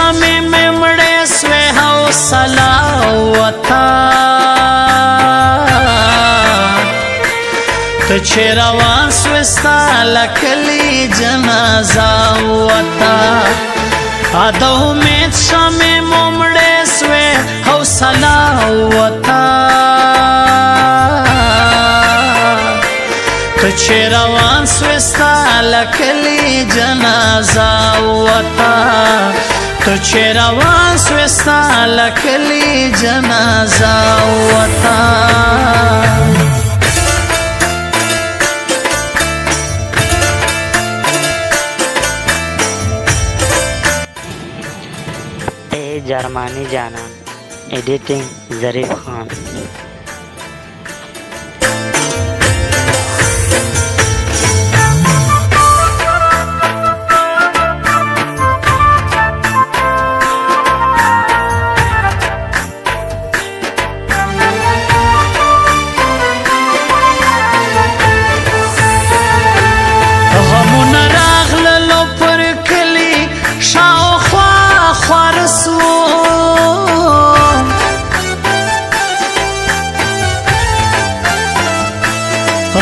شمع میں مڑے سوے حوصلہ وتا تو چې روان سوې ستا لکلي جنازه وتا د امید شمع مو مړې سوې حوصله وتا تو چې روان سوې ستا لکلي جنازه وتا تو چې روان سوې ستا لکلي جنازه وتا जर्मानी जानन एडिटिंग ज़रीफ खान।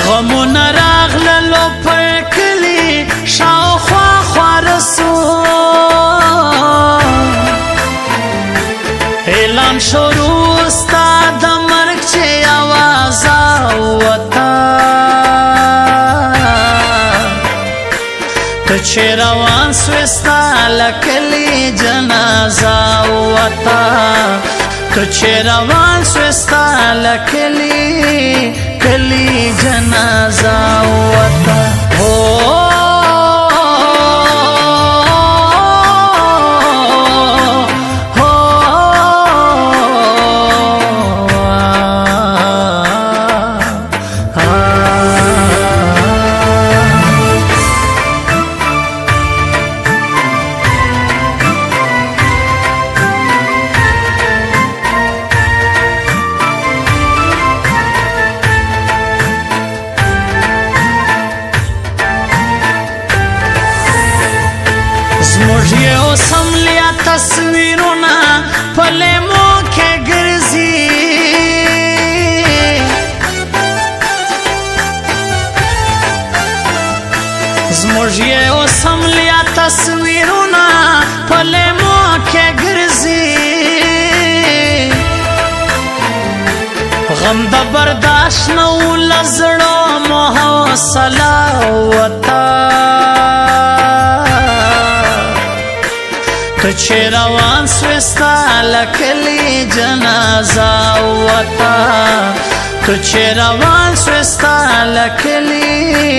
غمون راغللو پر کلی شاوخوا خوارسو اعلان شروع ستا د مرګ چې آوازه وتا تو چې روان سوې ستا لکلي جنازه وتا تو چې روان سوې ستا لکلي کلی جنازه وتا زموږ یو سملیا تصویرونه په لیمو کې ګرځي زموږ یو سملیا تصویرونه په لیمو کې ګرځي غم د برداشت نه و له زړه مو حوصله وتا تو چې روان سوې ستا لکلي جنازه وتا تو چې روان سوې ستا لکلي